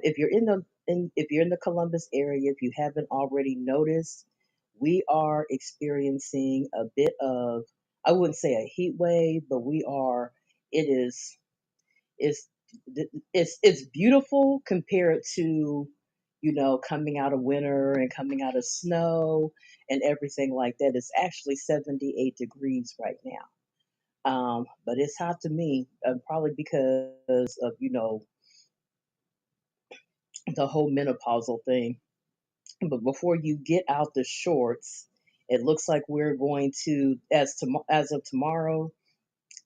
if you're if you're in the Columbus area, if you haven't already noticed, we are experiencing a bit of, I wouldn't say a heat wave, but we are. It is it's it's beautiful compared to, coming out of winter and coming out of snow and everything like that. It's actually 78 degrees right now. But it's hot to me, probably because of, the whole menopausal thing. But before you get out the shorts, it looks like we're going to, as of tomorrow,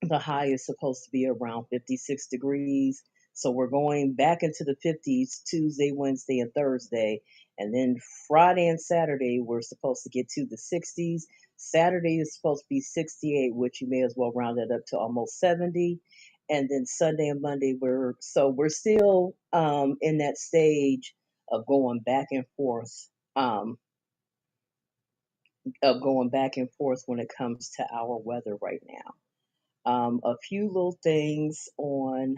the high is supposed to be around 56 degrees. So we're going back into the 50s Tuesday, Wednesday, and Thursday. And then Friday and Saturday, we're supposed to get to the 60s. Saturday is supposed to be 68, which you may as well round it up to almost 70. And then Sunday and Monday, we're still in that stage of going back and forth, um, when it comes to our weather right now. A few little things on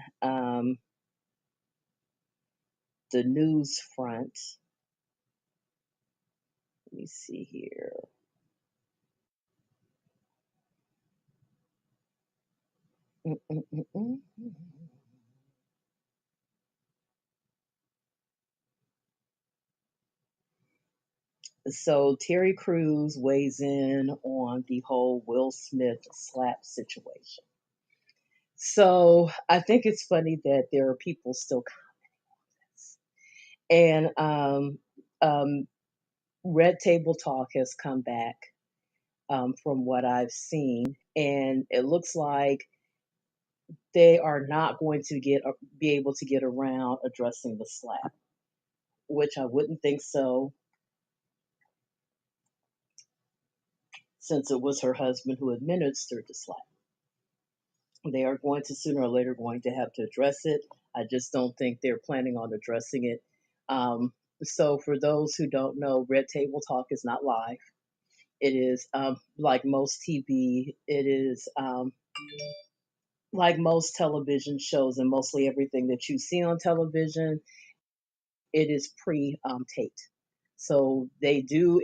the news front. Let me see here. Mm-mm-mm-mm. So Terry Crews weighs in on the whole Will Smith slap situation. So I think it's funny that there are people still commenting. And um, Red Table Talk has come back, from what I've seen, and it looks like they are not going to be able to get around addressing the slap, which I wouldn't think so, since it was her husband who administered the slap. They are going to sooner or later going to have to address it. I just don't think they're planning on addressing it. Um, so for those who don't know, Red Table Talk is not live. It is, like most TV. It is, like most television shows and mostly everything that you see on television. It is pre-taped. So they do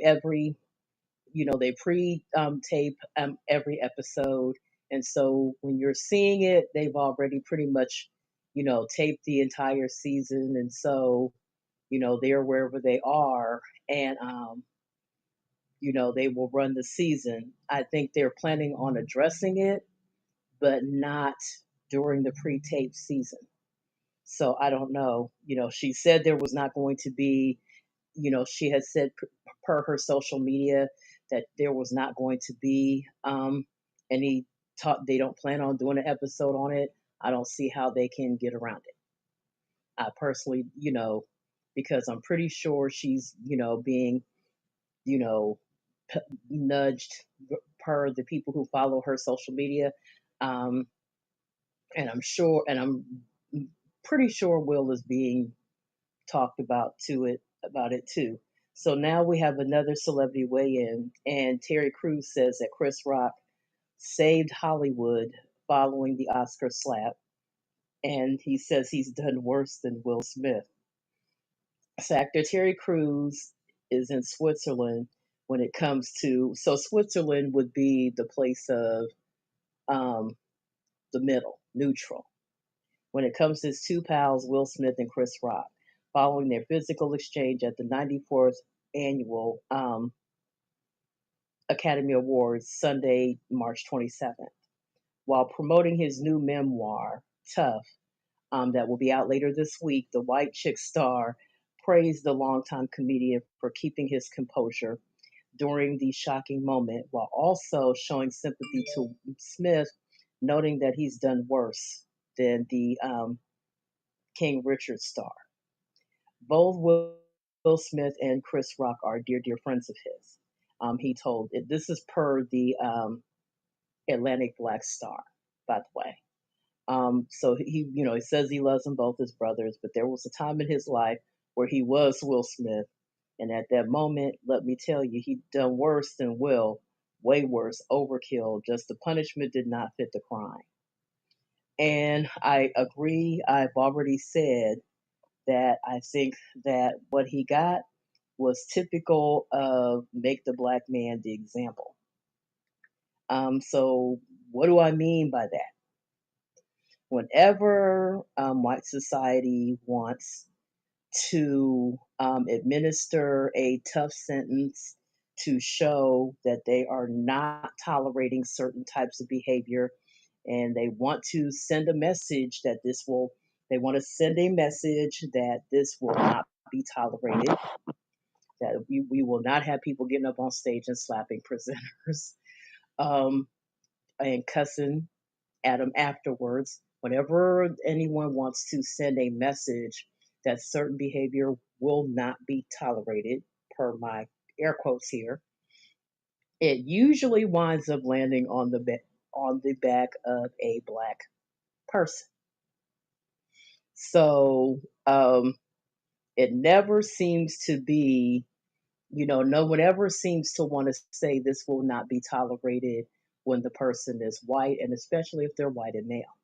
they pre-tape every episode. And so when you're seeing it, they've already pretty much, taped the entire season. And so, they're wherever they are. And, they will run the season. I think they're planning on addressing it, but not during the pre-tape season. So I don't know. She said there was not going to be, she had said per her social media that there was not going to be any talk. They don't plan on doing an episode on it. I don't see how they can get around it. I personally, because I'm pretty sure she's, being, you know, nudged per the people who follow her social media. Um, and I'm pretty sure Will is being talked about it too. So now we have another celebrity weigh in, and Terry Crews says that Chris Rock saved Hollywood following the Oscar slap, and he says he's done worse than Will Smith. So actor Terry Crews is in Switzerland when it comes to, so Switzerland would be the place of, um, the middle, neutral, when it comes to his two pals, Will Smith and Chris Rock, following their physical exchange at the 94th annual Academy Awards Sunday, March 27th. While promoting his new memoir, Tough, that will be out later this week, the White Chick star praised the longtime comedian for keeping his composure during the shocking moment, while also showing sympathy to Smith, noting that he's done worse than the King Richard star. Both Will Smith and Chris Rock are dear friends of his. He told it. This is per the Atlantic Black Star, by the way. So he says he loves them both as brothers, but there was a time in his life where he was Will Smith, and at that moment, let me tell you, he done worse than Will, way worse, overkill. Just the punishment did not fit the crime. And I agree. I've already said that I think that what he got was typical of make the black man the example. So what do I mean by that? Whenever white society wants to administer a tough sentence to show that they are not tolerating certain types of behavior, and they want to send a message that they want to send a message that this will not be tolerated, that we will not have people getting up on stage and slapping presenters, um, and cussing at them afterwards. Whenever anyone wants to send a message that certain behavior will not be tolerated, per my air quotes here, it usually winds up landing on on the back of a black person. So it never seems to be, no one ever seems to want to say this will not be tolerated when the person is white, and especially if they're white and male.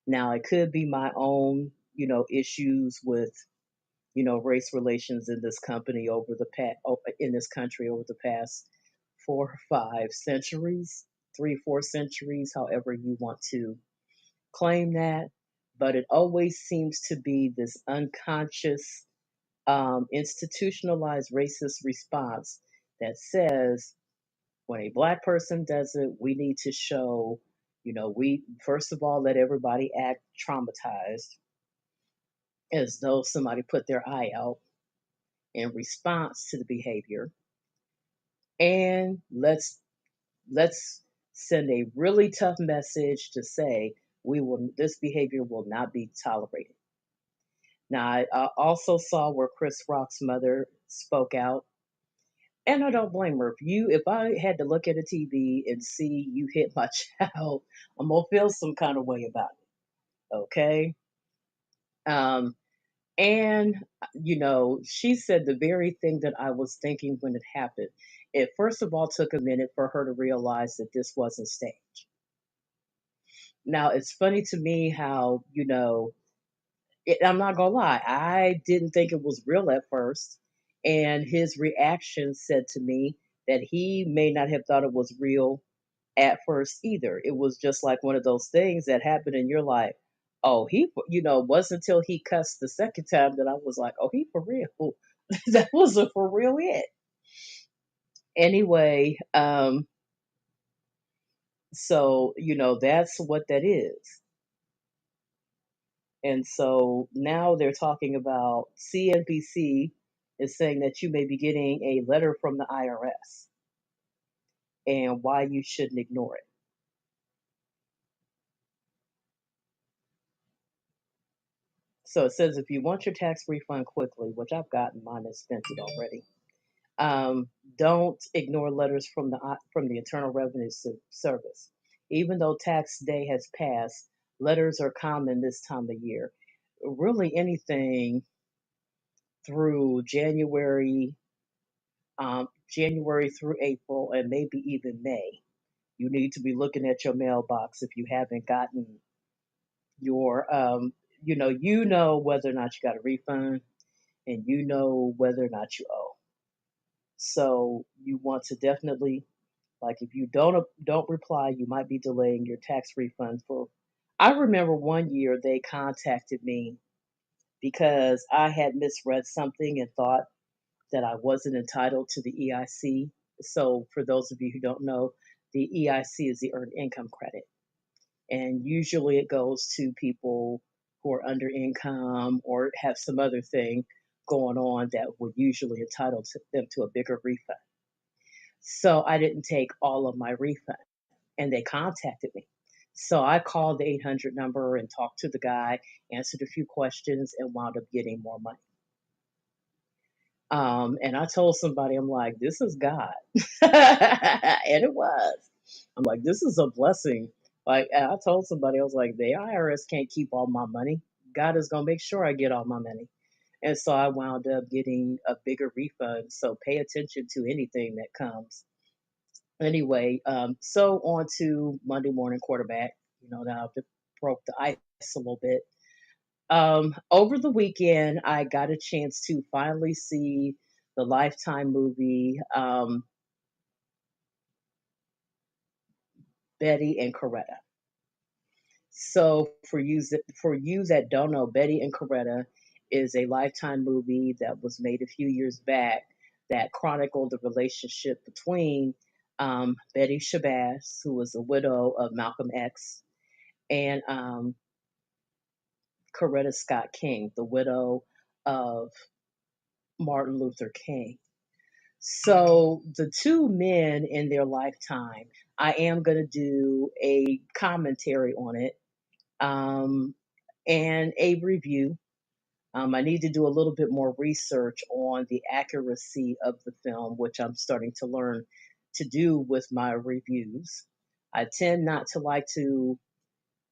Now, it could be my own, issues with, race relations in this company in this country over the past 4 or 5 centuries, 3, 4 centuries, however you want to claim that. But it always seems to be this unconscious, institutionalized racist response that says when a black person does it, we need to show, we first of all let everybody act traumatized as though somebody put their eye out in response to the behavior. And let's send a really tough message to say this behavior will not be tolerated. Now, I also saw where Chris Rock's mother spoke out, and I don't blame her. If I had to look at a TV and see you hit my child, I'm gonna feel some kind of way about it. Okay. Um, and she said the very thing that I was thinking when it happened. It first of all took a minute for her to realize that this wasn't staged. Now it's funny to me how I'm not gonna lie, I didn't think it was real at first, and his reaction said to me that he may not have thought it was real at first either. It was just like one of those things that happened and you're like, oh, wasn't until he cussed the second time that I was like, oh, he for real. That was a for real it. Anyway, so, that's what that is. And so now they're talking about CNBC is saying that you may be getting a letter from the IRS and why you shouldn't ignore it. So it says if you want your tax refund quickly, which I've gotten mine and spent it already, don't ignore letters from the Internal Revenue Service. Even though tax day has passed, letters are common this time of year. Really, anything through January through April, and maybe even May. You need to be looking at your mailbox if you haven't gotten your, whether or not you got a refund, and whether or not you owe. So you want to definitely, like, if you don't reply, you might be delaying your tax refund for. I remember one year they contacted me because I had misread something and thought that I wasn't entitled to the EIC. So for those of you who don't know, the EIC is the Earned Income Credit, and usually it goes to people who are under income or have some other thing going on that would usually entitle them to a bigger refund. So I didn't take all of my refund, and they contacted me. So I called the 800 number and talked to the guy, answered a few questions, and wound up getting more money. And I told somebody, I'm like, this is God. And it was. I'm like, this is a blessing. Like, and I told somebody, I was like, the IRS can't keep all my money. God is going to make sure I get all my money. And so I wound up getting a bigger refund. So pay attention to anything that comes. Anyway, so on to Monday morning quarterback. Now I've broke the ice a little bit. Over the weekend, I got a chance to finally see the Lifetime movie, Betty and Coretta. So for you that don't know, Betty and Coretta is a Lifetime movie that was made a few years back that chronicled the relationship between Betty Shabazz, who was a widow of Malcolm X, and Coretta Scott King, the widow of Martin Luther King. So the two men in their lifetime, I am going to do a commentary on it, um, and a review. I need to do a little bit more research on the accuracy of the film, which I'm starting to learn to do with my reviews. I tend not to like to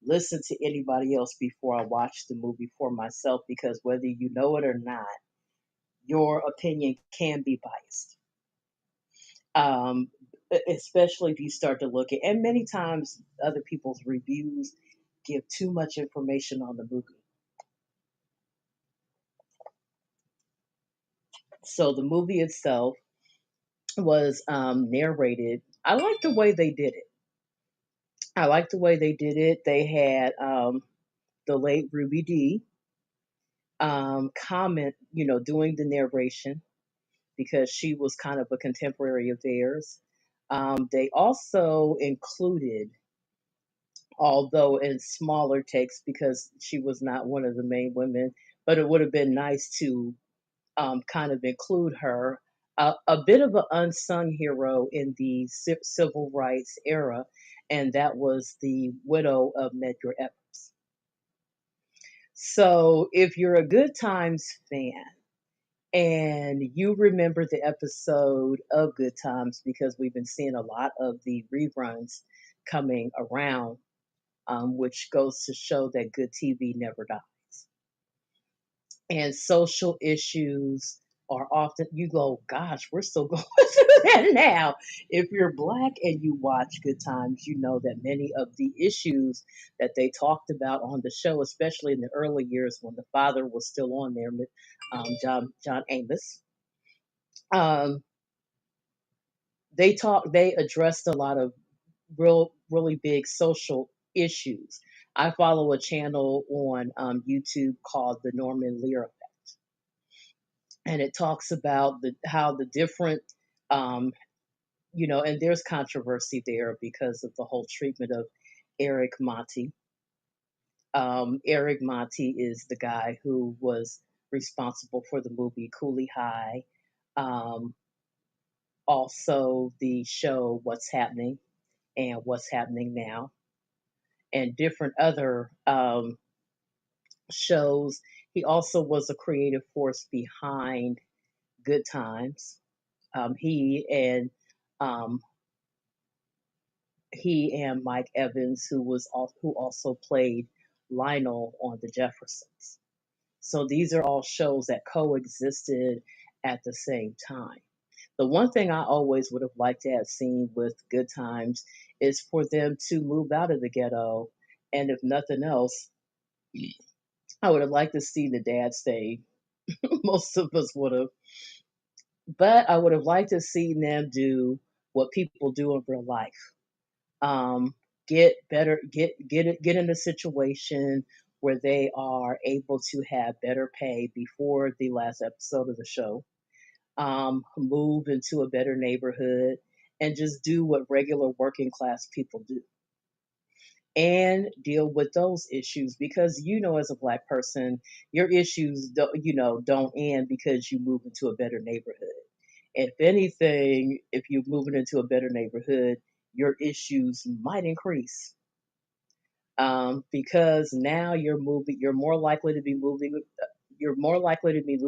listen to anybody else before I watch the movie for myself because whether you know it or not, your opinion can be biased. Um, Especially if you start to look at, and many times other people's reviews give too much information on the movie. So the movie itself was narrated. I like the way they did it. I like the way they did it. They had the late Ruby D comment, doing the narration because she was kind of a contemporary of theirs. They also included, although in smaller takes because she was not one of the main women, but it would have been nice to kind of include her, a bit of an unsung hero in the civil rights era, and that was the widow of Medgar Evers. So if you're a Good Times fan and you remember the episode of Good Times, because we've been seeing a lot of the reruns coming around, which goes to show that good TV never dies. And social issues are often, you go, gosh, we're still going through that now. If you're Black and you watch Good Times, you know that many of the issues that they talked about on the show, especially in the early years when the father was still on there, John Amos, um, they addressed a lot of really big social issues. I follow a channel on YouTube called the Norman Lear, and it talks about how the different um, and there's controversy there because of the whole treatment of Eric Monty. Eric Monty is the guy who was responsible for the movie Coolie High, um, also the show What's Happening and What's Happening Now, and different other shows. He also was a creative force behind Good Times. He and um, Mike Evans, who also played Lionel on The Jeffersons. So these are all shows that coexisted at the same time. The one thing I always would have liked to have seen with Good Times is for them to move out of the ghetto, and if nothing else, I would have liked to see the dad stay. Most of us would have, but I would have liked to see them do what people do in real life. um, get better, get in a situation where they are able to have better pay before the last episode of the show, move into a better neighborhood, and just do what regular working class people do and deal with those issues because as a Black person your issues don't end because you move into a better neighborhood. If anything, if you're moving into a better neighborhood, your issues might increase, because now you're more likely to be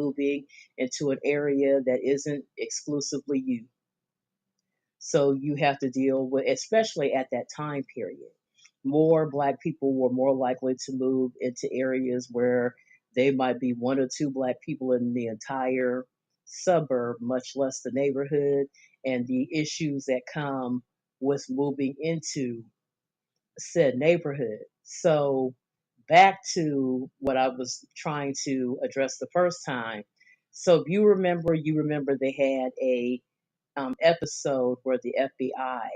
moving into an area that isn't exclusively you. So you have to deal with, especially at that time period, more Black people were more likely to move into areas where they might be one or two Black people in the entire suburb, much less the neighborhood, and the issues that come with moving into said neighborhood. So back to what I was trying to address the first time. So if you remember they had a episode where the FBI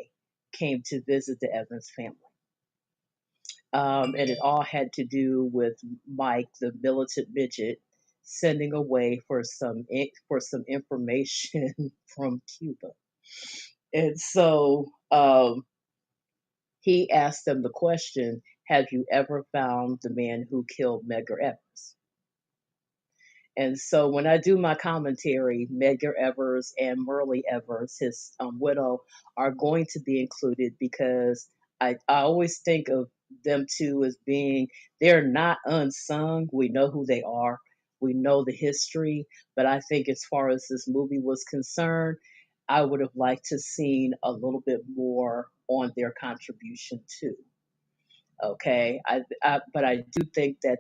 came to visit the Evans family. And it all had to do with Mike, the militant midget, sending away for some information from Cuba. And so he asked them the question, "Have you ever found the man who killed Medgar Evers?" And so when I do my commentary, Medgar Evers and Murray Evers, his widow, are going to be included because I always think of them two as being, they're not unsung. We know who they are, we know the history. But I think as far as this movie was concerned, I would have liked to seen a little bit more on their contribution too. Okay, but I do think that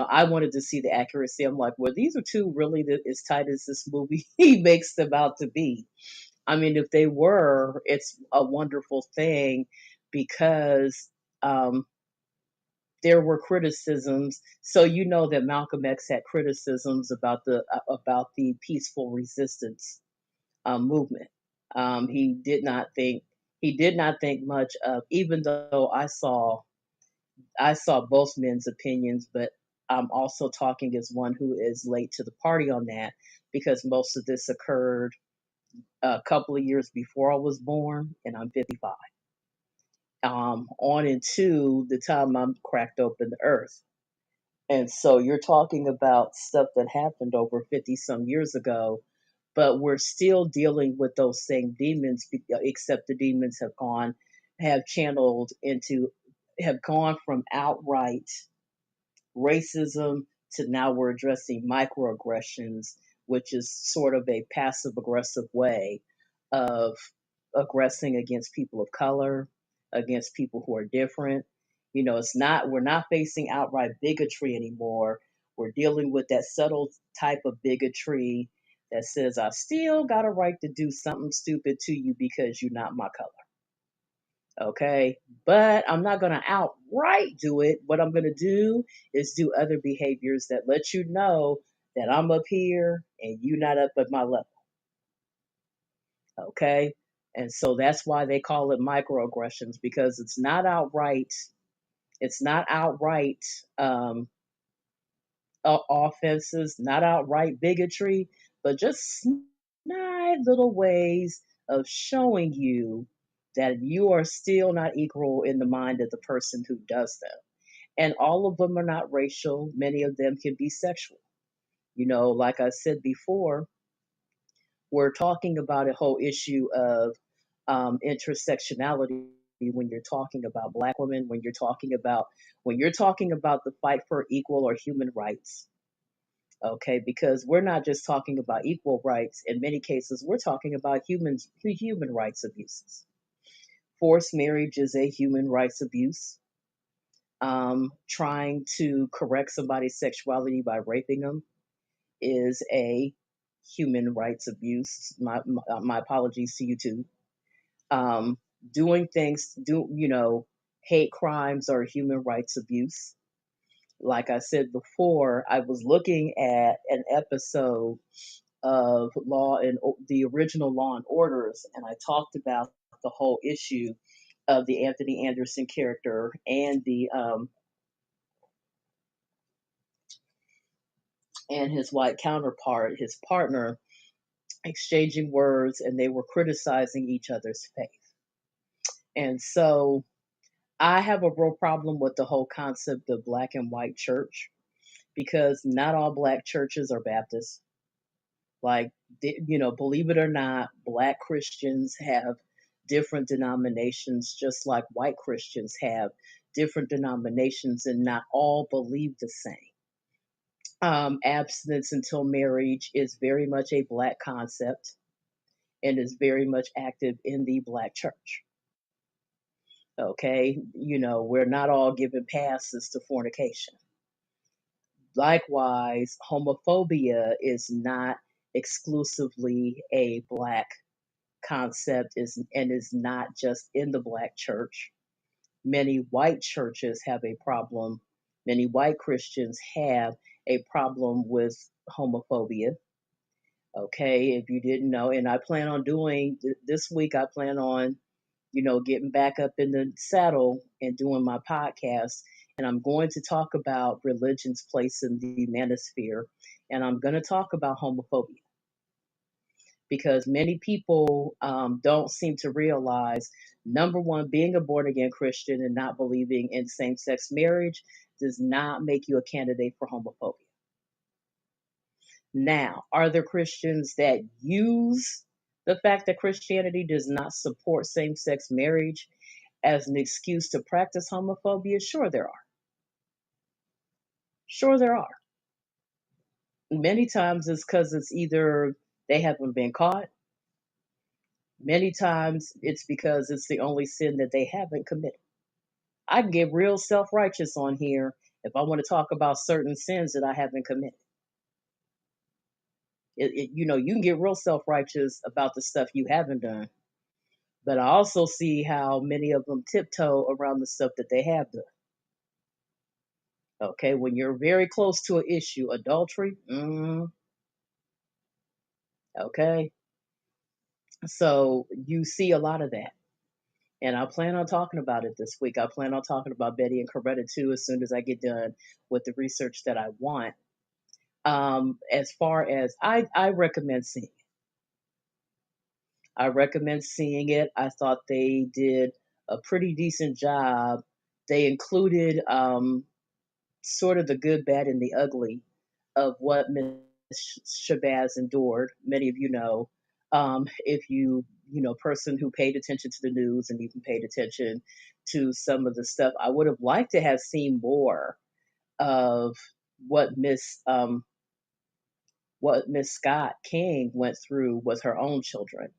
I wanted to see the accuracy. I'm like, well, these are two really as tight as this movie makes them out to be. I mean, if they were, it's a wonderful thing because um, there were criticisms. So you know that Malcolm X had criticisms about the peaceful resistance movement. He did not think much of, even though I saw both men's opinions, but I'm also talking as one who is late to the party on that because most of this occurred a couple of years before I was born, and I'm 55. On into the time I'm cracked open the earth. And so you're talking about stuff that happened over 50 some years ago, but we're still dealing with those same demons, except the demons have channeled into, have gone from outright racism to now we're addressing microaggressions, which is sort of a passive aggressive way of aggressing against people of color, against people who are different. We're not facing outright bigotry anymore. We're dealing with that subtle type of bigotry that says, I still got a right to do something stupid to you because you're not my color. Okay, but I'm not going to outright do it. What I'm going to do is do other behaviors that let you know that I'm up here and you not up at my level. Okay, and so that's why they call it microaggressions, because it's not outright um, offenses, not outright bigotry, but just snide little ways of showing you that you are still not equal in the mind of the person who does them. And all of them are not racial, many of them can be sexual. Like I said before, we're talking about a whole issue of intersectionality when you're talking about black women, when you're talking about the fight for equal or human rights. Okay, because we're not just talking about equal rights. In many cases, we're talking about human rights abuses. Forced marriage is a human rights abuse. Trying to correct somebody's sexuality by raping them is a human rights abuse. My apologies to you too. Um, Doing things, hate crimes are human rights abuse. Like I said before, I was looking at an episode of the original Law and Orders, and I talked about the whole issue of the Anthony Anderson character and his white counterpart, his partner, exchanging words, and they were criticizing each other's faith. And so I have a real problem with the whole concept of black and white church because not all black churches are Baptist. Like, believe it or not, black Christians have different denominations, just like white Christians have different denominations, and not all believe the same. Abstinence until marriage is very much a black concept and is very much active in the black church. Okay, we're not all given passes to fornication. Likewise, homophobia is not exclusively a black concept is not just in the black church. Many white churches have a problem many white Christians have a problem with homophobia. Okay, if you didn't know, and I plan on doing this week, I plan on, getting back up in the saddle and doing my podcast. And I'm going to talk about religion's place in the manosphere. And I'm going to talk about homophobia because many people don't seem to realize number one, being a born again Christian and not believing in same sex marriage does not make you a candidate for homophobia. Now, are there Christians that use the fact that Christianity does not support same sex marriage as an excuse to practice homophobia? Sure, there are. Sure, there are. Many times it's because it's either they haven't been caught, many times it's because it's the only sin that they haven't committed. I can get real self righteous on here if I want to talk about certain sins that I haven't committed. You can get real self righteous about the stuff you haven't done. But I also see how many of them tiptoe around the stuff that they have done. Okay, when you're very close to an issue, adultery, okay, so you see a lot of that. And I plan on talking about it this week. I plan on talking about Betty and Coretta too as soon as I get done with the research that I want. As far as I recommend seeing it. I recommend seeing it. I thought they did a pretty decent job. They included sort of the good, bad, and the ugly of what Miss Shabazz endured. Many of you know, if person who paid attention to the news and even paid attention to some of the stuff, I would have liked to have seen more of what Miss Scott King went through with her own children.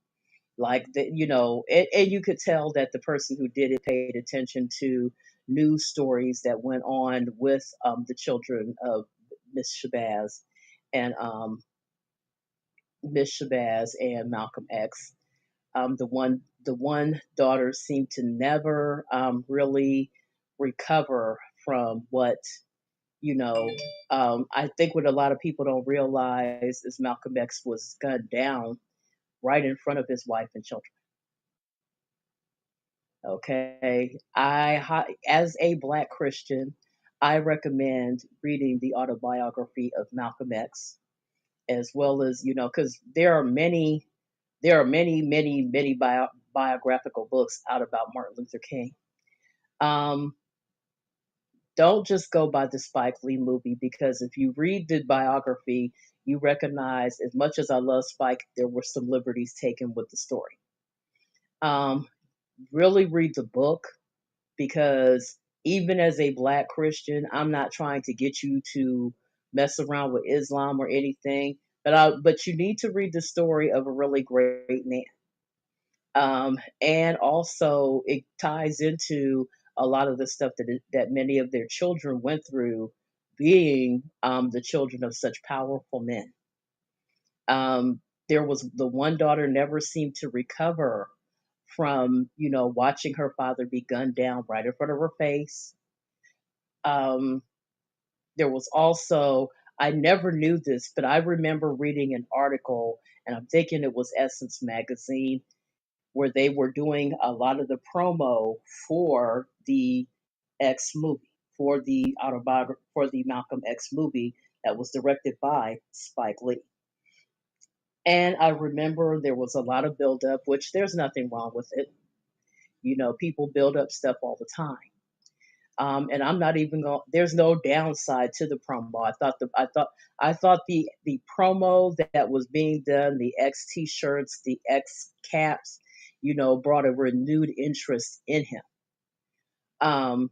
Like that, and you could tell that the person who did it paid attention to news stories that went on with the children of Miss Shabazz and Malcolm X. The one daughter seemed to never really recover from what you know. I think what a lot of people don't realize is Malcolm X was gunned down right in front of his wife and children. Okay. As a Black Christian, I recommend reading the autobiography of Malcolm X, as well as, because there are many biographical books out about Martin Luther King. Um, don't just go by the Spike Lee movie because if you read the biography, you recognize, as much as I love Spike, there were some liberties taken with the story. Um, really read the book because even as a Black Christian, I'm not trying to get you to mess around with Islam or anything, but you need to read the story of a really great man. And also, it ties into a lot of the stuff that many of their children went through, being the children of such powerful men. There was the one daughter never seemed to recover from watching her father be gunned down right in front of her face. Um, there was also, I never knew this, but I remember reading an article, and I'm thinking it was Essence magazine, where they were doing a lot of the promo for the X movie, for the autobiography, for the Malcolm X movie that was directed by Spike Lee. And I remember there was a lot of buildup, which there's nothing wrong with it. People build up stuff all the time. And I'm not even going. There's no downside to the promo. I thought the promo that was being done, the X T-shirts, the X caps, brought a renewed interest in him. Um,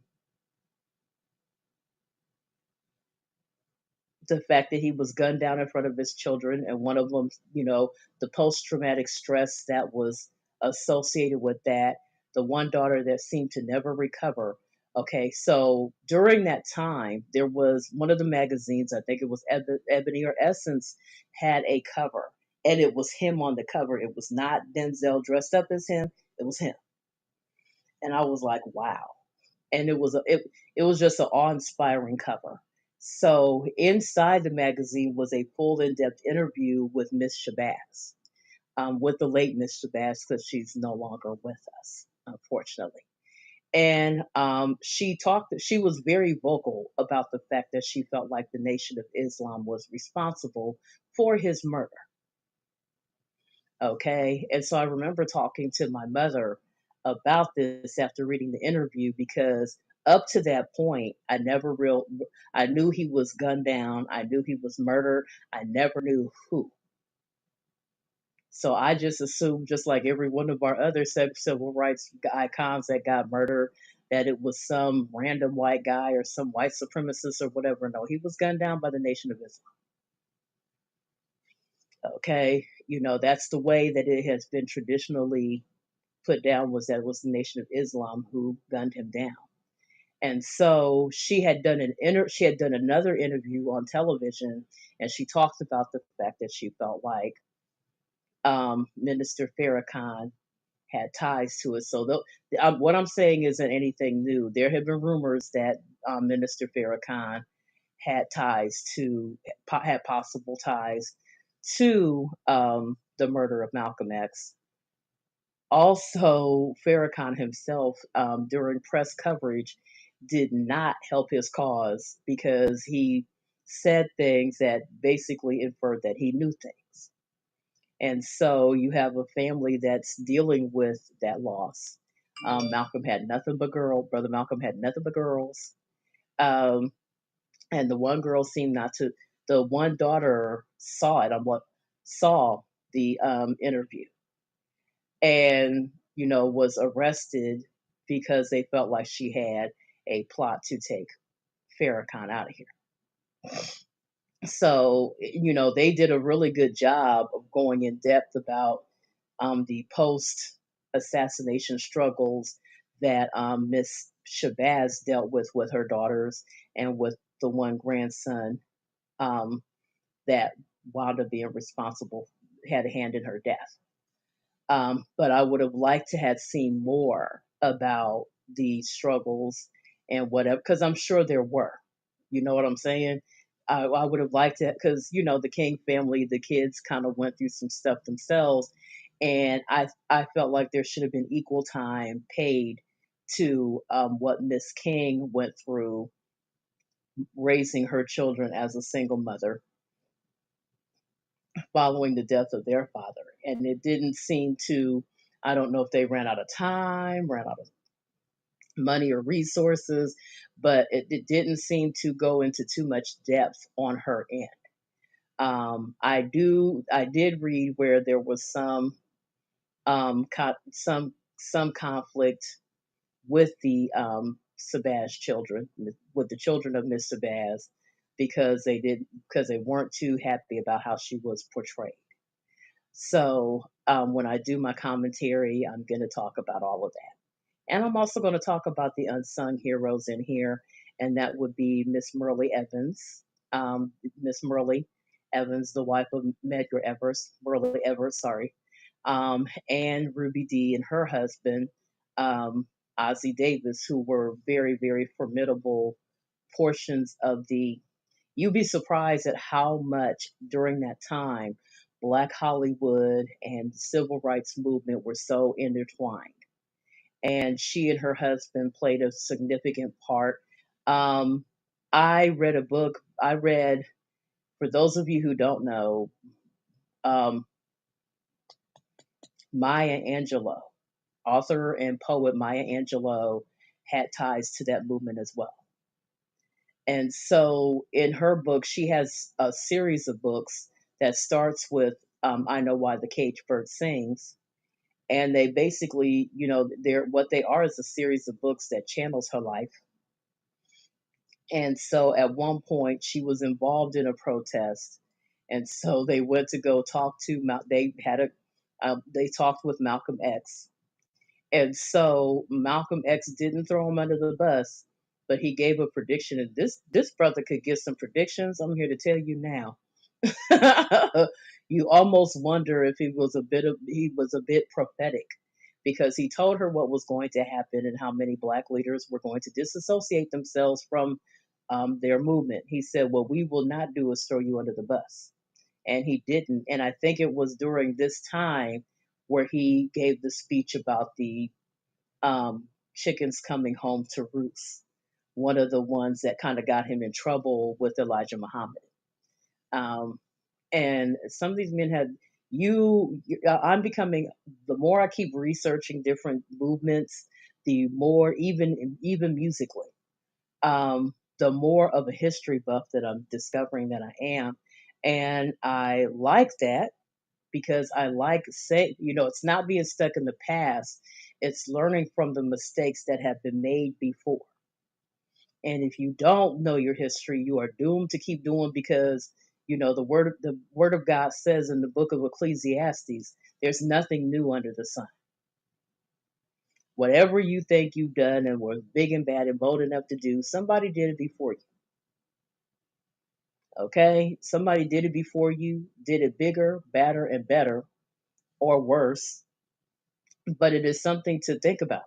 the fact that he was gunned down in front of his children, and one of them, the post-traumatic stress that was associated with that, the one daughter that seemed to never recover. Okay, so during that time, there was one of the magazines, I think it was Ebony or Essence, had a cover, and it was him on the cover. It was not Denzel dressed up as him, it was him. And I was like, wow. and it was just an awe-inspiring cover. So inside the magazine was a full in-depth interview with Miss Shabazz, with the late Miss Shabazz, because she's no longer with us, unfortunately. And she was very vocal about the fact that she felt like the Nation of Islam was responsible for his murder. Okay. And so I remember talking to my mother about this after reading the interview, because up to that point, I knew he was gunned down. I knew he was murdered. I never knew who. So I just assumed, just like every one of our other civil rights icons that got murdered, that it was some random white guy or some white supremacist or whatever. No, he was gunned down by the Nation of Islam. Okay. That's the way that it has been traditionally put down, was that it was the Nation of Islam who gunned him down. And so she had done another interview on television, and she talked about the fact that she felt like Minister Farrakhan had ties to it. So what I'm saying isn't anything new. There have been rumors that Minister Farrakhan had had possible ties to the murder of Malcolm X. Also, Farrakhan himself, during press coverage, did not help his cause, because he said things that basically inferred that he knew things. And so you have a family that's dealing with that loss. Malcolm had nothing but girls. Brother Malcolm had nothing but girls. Um, and the one girl seemed not to. The one daughter saw it. Saw the interview, and was arrested because they felt like she had a plot to take Farrakhan out of here. So they did a really good job of going in depth about the post assassination struggles that Miss Shabazz dealt with her daughters, and with the one grandson um, that wound up being responsible, had a hand in her death. But I would have liked to have seen more about the struggles and whatever, because I'm sure there were. You know what I'm saying? I would have liked to, because the King family, the kids kind of went through some stuff themselves, and I felt like there should have been equal time paid to what Miss King went through raising her children as a single mother following the death of their father. And it didn't seem to, I don't know if they ran out of time, ran out of money or resources, but it didn't seem to go into too much depth on her end. I did read where there was some conflict with the Shabazz children, with the children of Miss Shabazz, because they weren't too happy about how she was portrayed. So when I do my commentary, I'm going to talk about all of that. And I'm also going to talk about the unsung heroes in here, and that would be Miss Myrlie Evans. Miss Myrlie Evans, the wife of Medgar Evers, Myrlie Evers, sorry, and Ruby Dee and her husband, um, Ossie Davis, who were very, very formidable portions of the. You'd be surprised at how much during that time Black Hollywood and the civil rights movement were so intertwined. And she and her husband played a significant part. Um, I read a book. For those of you who don't know, um, Maya Angelou, author and poet Maya Angelou, had ties to that movement as well. And so in her book, she has a series of books that starts with I Know Why the Caged Bird Sings. And they basically, what they are is a series of books that channels her life. And so at one point, she was involved in a protest. And so they went to go talk to, they talked with Malcolm X. And so Malcolm X didn't throw him under the bus, but he gave a prediction. And this brother could give some predictions. I'm here to tell you now. You almost wonder if he was a bit prophetic, because he told her what was going to happen and how many black leaders were going to disassociate themselves from their movement. He said, "What we will not do is throw you under the bus." And he didn't. And I think it was during this time where he gave the speech about the chickens coming home to roost, one of the ones that kind of got him in trouble with Elijah Muhammad. Um, and some of these men had I'm becoming, the more I keep researching different movements, the more, even musically, the more of a history buff that I'm discovering that I am. And I like that because I like say, it's not being stuck in the past, it's learning from the mistakes that have been made before. And if you don't know your history, you are doomed to keep doing, because the word of God says in the book of Ecclesiastes, there's nothing new under the sun. Whatever you think you've done and were big and bad and bold enough to do, somebody did it before you. Okay? Somebody did it before you, did it bigger, badder, and better, or worse. But it is something to think about.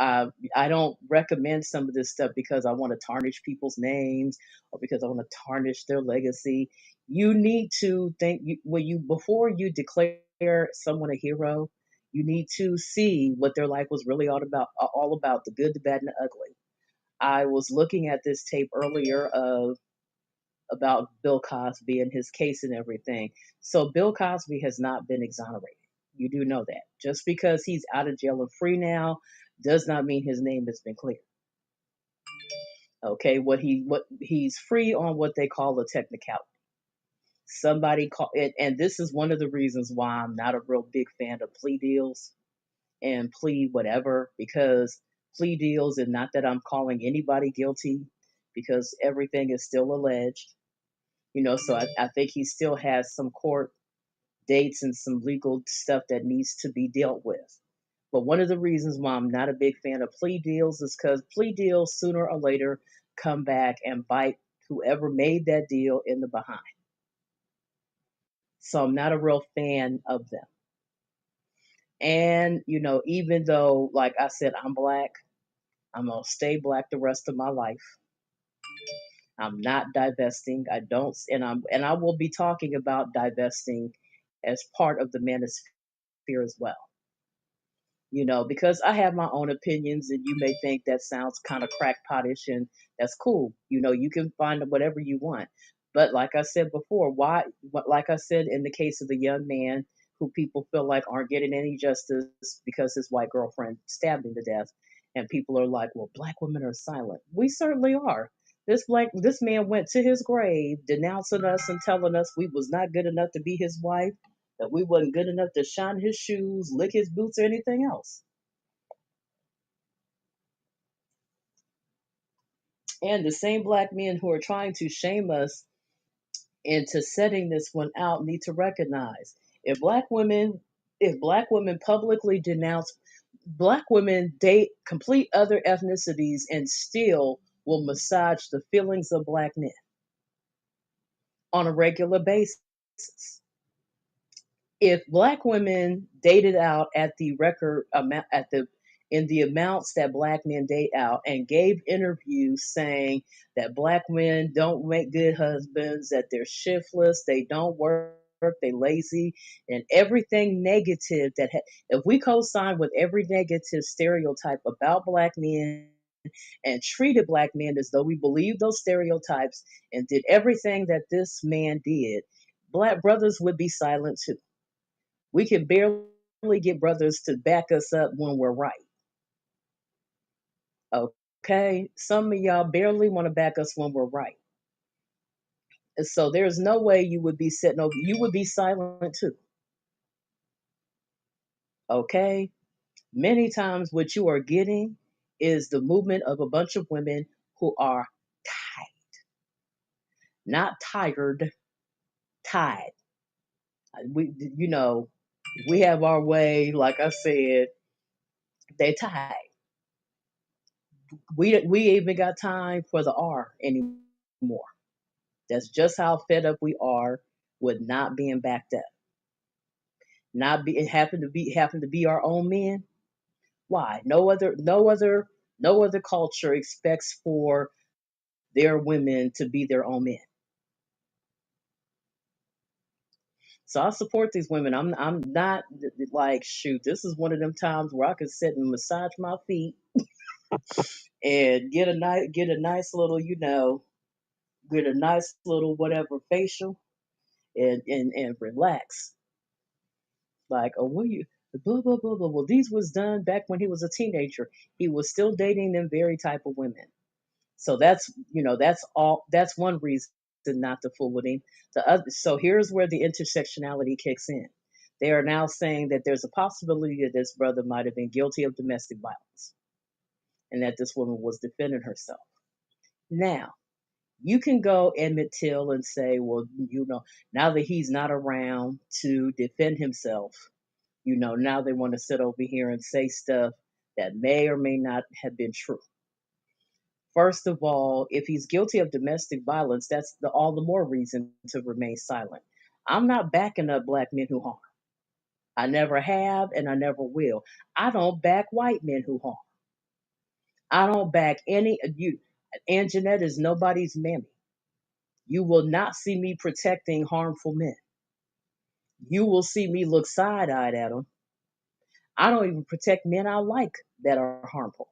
I don't recommend some of this stuff because I want to tarnish people's names or because I want to tarnish their legacy. You need to think, before you declare someone a hero, you need to see what their life was really all about, the good, the bad, and the ugly. I was looking at this tape earlier of about Bill Cosby and his case and everything. So Bill Cosby has not been exonerated. You do know that. Just because he's out of jail and free now does not mean his name has been cleared. Okay, what he's free on what they call a technicality. Somebody call it, and this is one of the reasons why I'm not a real big fan of plea deals and plea whatever, because plea deals, and not that I'm calling anybody guilty, because everything is still alleged. So I think he still has some court dates and some legal stuff that needs to be dealt with. But one of the reasons why I'm not a big fan of plea deals is because plea deals sooner or later come back and bite whoever made that deal in the behind. So I'm not a real fan of them. And, even though, like I said, I'm black, I'm going to stay black the rest of my life. I'm not divesting. I don't, and I will be talking about divesting as part of the manosphere as well. Because I have my own opinions, and you may think that sounds kind of crackpotish, and that's cool. You can find whatever you want. But like I said before, like I said, in the case of the young man who people feel like aren't getting any justice because his white girlfriend stabbed him to death, and people are like, well, black women are silent. We certainly are. This man went to his grave denouncing us and telling us we was not good enough to be his wife, that we wasn't good enough to shine his shoes, lick his boots, or anything else. And the same black men who are trying to shame us into setting this one out need to recognize, if black women publicly denounce, black women date complete other ethnicities and still will massage the feelings of black men on a regular basis. If black women dated out at the record amount, at the in the amounts that black men date out, and gave interviews saying that black men don't make good husbands, that they're shiftless, they don't work, they lazy, and everything negative if we co-sign with every negative stereotype about black men and treated black men as though we believed those stereotypes and did everything that this man did, black brothers would be silent too. We can barely get brothers to back us up when we're right. Okay? Some of y'all barely want to back us when we're right. And so there's no way you would be sitting over, you would be silent too. Okay? Many times what you are getting is the movement of a bunch of women who are tied, not tired, tied. We have our way, like I said, they tied. We even got time for the R anymore. That's just how fed up we are with not being backed up. not be happen to be our own men. Why? No other culture expects for their women to be their own men. So I support these women. I'm not like, shoot. This is one of them times where I can sit and massage my feet and get a nice little, get a nice little whatever facial and relax. Like, oh, what you blah blah blah blah. Well, these was done back when he was a teenager. He was still dating them very type of women. So that's all. That's one reason not to fool with him. The other, so here's where the intersectionality kicks in. They are now saying that there's a possibility that this brother might have been guilty of domestic violence and that this woman was defending herself. Now, you can go Emmett Till and say, well, now that he's not around to defend himself, now they want to sit over here and say stuff that may or may not have been true. First of all, if he's guilty of domestic violence, that's all the more reason to remain silent. I'm not backing up black men who harm. I never have and I never will. I don't back white men who harm. I don't back any of you. And Jeanette is nobody's mammy. You will not see me protecting harmful men. You will see me look side eyed at them. I don't even protect men I like that are harmful.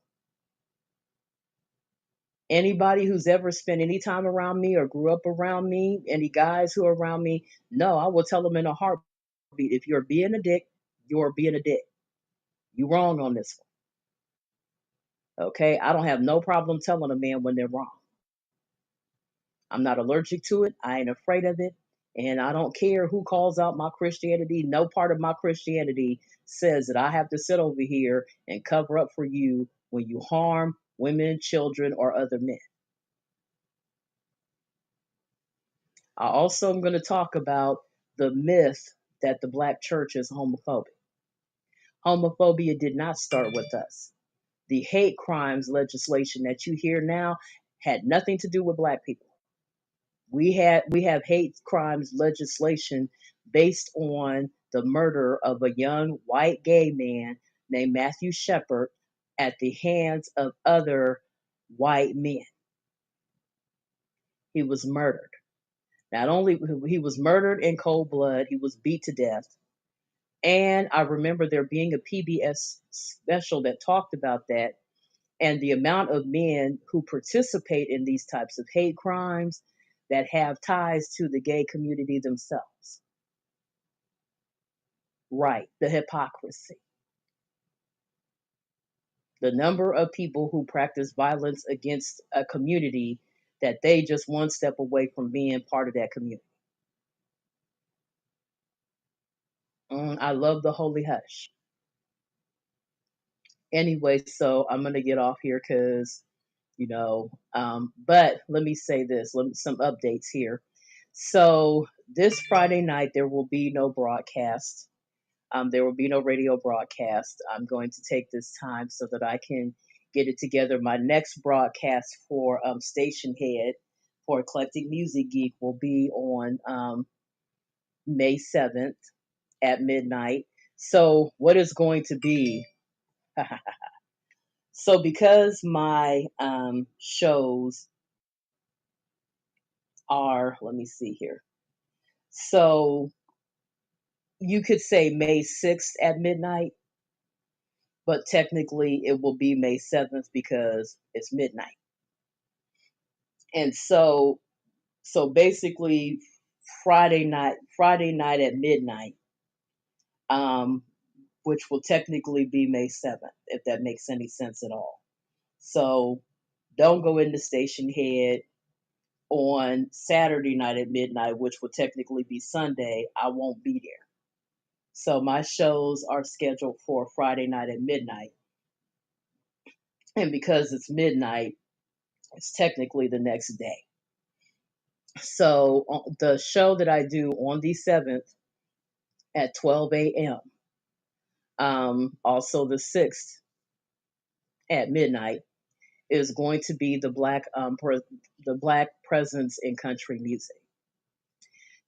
Anybody who's ever spent any time around me or grew up around me, any guys who are around me, no, I will tell them in a heartbeat, if you're being a dick, you're being a dick. You wrong on this one. Okay? I don't have no problem telling a man when they're wrong. I'm not allergic to it. I ain't afraid of it. And I don't care who calls out my Christianity. No part of my Christianity says that I have to sit over here and cover up for you when you harm women, children, or other men. I also am going to talk about the myth that the black church is homophobic. Homophobia did not start with us. The hate crimes legislation that you hear now had nothing to do with black people. We have hate crimes legislation based on the murder of a young white gay man named Matthew Shepard at the hands of other white men. He was murdered. Not only he was murdered in cold blood, he was beat to death. And I remember there being a PBS special that talked about that and the amount of men who participate in these types of hate crimes that have ties to the gay community themselves. Right, the hypocrisy. The number of people who practice violence against a community that they just one step away from being part of that community. I love the holy hush. Anyway, so I'm gonna get off here because but let me say this. Some updates here. So this Friday night there will be no broadcast. There will be no radio broadcast. I'm going to take this time so that I can get it together. My next broadcast for Station Head for Eclectic Music Geek will be on May 7th at midnight. So, what is going to be? So, because my shows are, let me see here. So, you could say May 6th at midnight, but technically it will be May 7th because it's midnight. And so basically Friday night at midnight, um, which will technically be May 7th, if that makes any sense at all. So don't go into Station Head on Saturday night at midnight, which will technically be Sunday. I won't be there. So my shows are scheduled for Friday night at midnight. And because it's midnight, it's technically the next day. So the show that I do on the 7th at 12 a.m., also the 6th at midnight, is going to be the black presence in country music.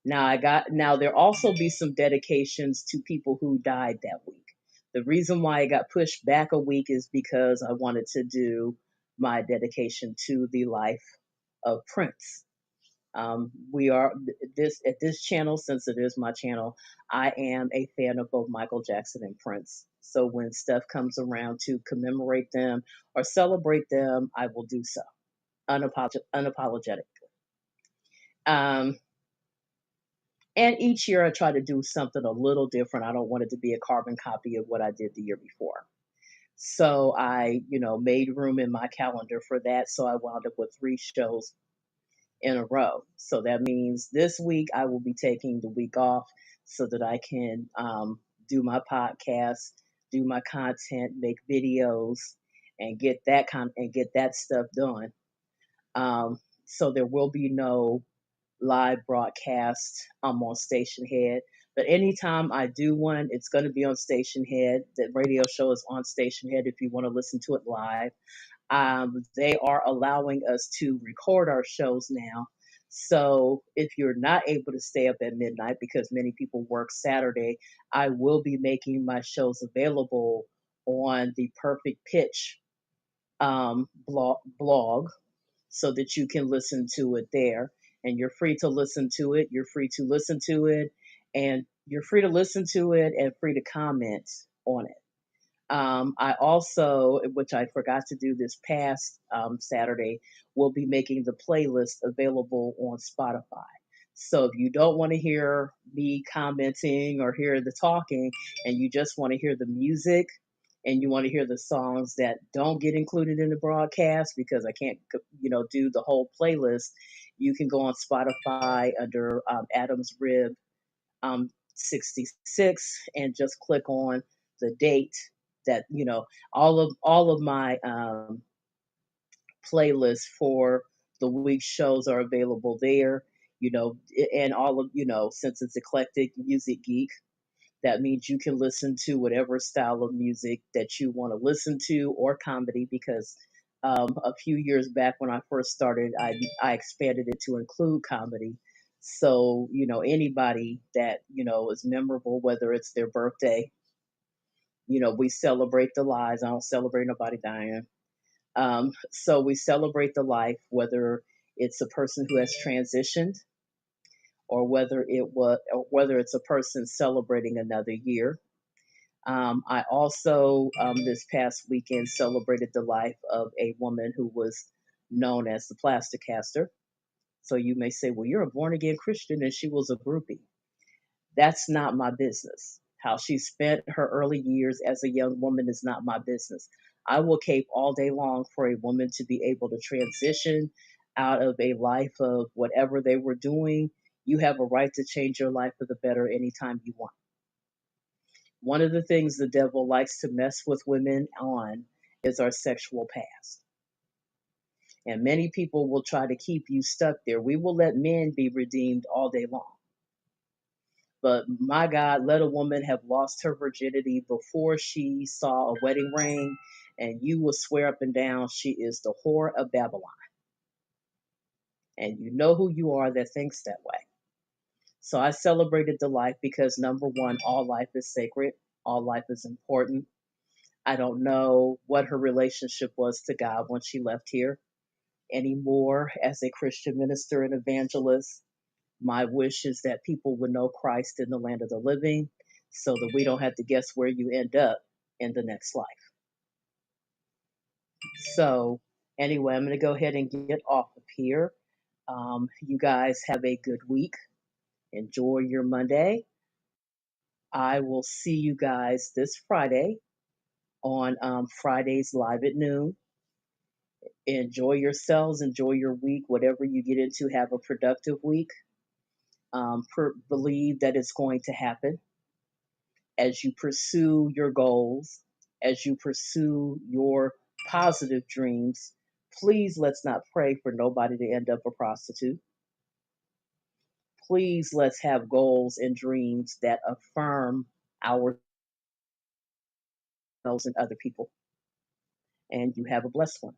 Now there also be some dedications to people who died that week. The reason why it got pushed back a week is because I wanted to do my dedication to the life of Prince. We are this at this channel, since it is my channel, I am a fan of both Michael Jackson and Prince. So when stuff comes around to commemorate them or celebrate them, I will do so unapologetic. Um, and each year I try to do something a little different. I don't want it to be a carbon copy of what I did the year before. So I, made room in my calendar for that. So I wound up with 3 shows in a row. So that means this week I will be taking the week off so that I can do my podcast, do my content, make videos, and get that stuff done. So there will be no live broadcast on Station Head. But anytime I do one, it's going to be on Station Head. The radio show is on Station Head if you want to listen to it live. They are allowing us to record our shows now. So if you're not able to stay up at midnight, because many people work Saturday, I will be making my shows available on the Perfect Pitch blog so that you can listen to it there. And you're free to listen to it. You're free to listen to it. And you're free to listen to it and free to comment on it. I also, which I forgot to do this past Saturday, will be making the playlist available on Spotify. So if you don't want to hear me commenting or hear the talking, and you just want to hear the music, and you want to hear the songs that don't get included in the broadcast because I can't, do the whole playlist, you can go on Spotify under Adam's Rib 66 and just click on the date that all of my playlists for the week shows are available there. And all of since it's eclectic music geek, that means you can listen to whatever style of music that you want to listen to, or comedy, because a few years back when I first started, I expanded it to include comedy. So, anybody that, is memorable, whether it's their birthday, we celebrate the lives. I don't celebrate nobody dying. So we celebrate the life, whether it's a person who has transitioned, or whether it's a person celebrating another year. I also, this past weekend, celebrated the life of a woman who was known as the Plaster Caster. So you may say, well, you're a born again Christian and she was a groupie. That's not my business. How she spent her early years as a young woman is not my business. I will cape all day long for a woman to be able to transition out of a life of whatever they were doing. You have a right to change your life for the better anytime you want. One of the things the devil likes to mess with women on is our sexual past. And many people will try to keep you stuck there. We will let men be redeemed all day long. But my God, let a woman have lost her virginity before she saw a wedding ring, and you will swear up and down she is the whore of Babylon. And you know who you are that thinks that way. So I celebrated the life because, number one, all life is sacred, all life is important. I don't know what her relationship was to God when she left here anymore as a Christian minister and evangelist. My wish is that people would know Christ in the land of the living so that we don't have to guess where you end up in the next life. So, anyway, I'm going to go ahead and get off of here. You guys have a good week. Enjoy your Monday. I will see you guys this Friday on Fridays Live at noon. Enjoy yourselves, enjoy your week, whatever you get into, have a productive week. Believe that it's going to happen as you pursue your goals, as you pursue your positive dreams. Please let's not pray for nobody to end up a prostitute. Please let's have goals and dreams that affirm ourselves and other people. And you have a blessed one.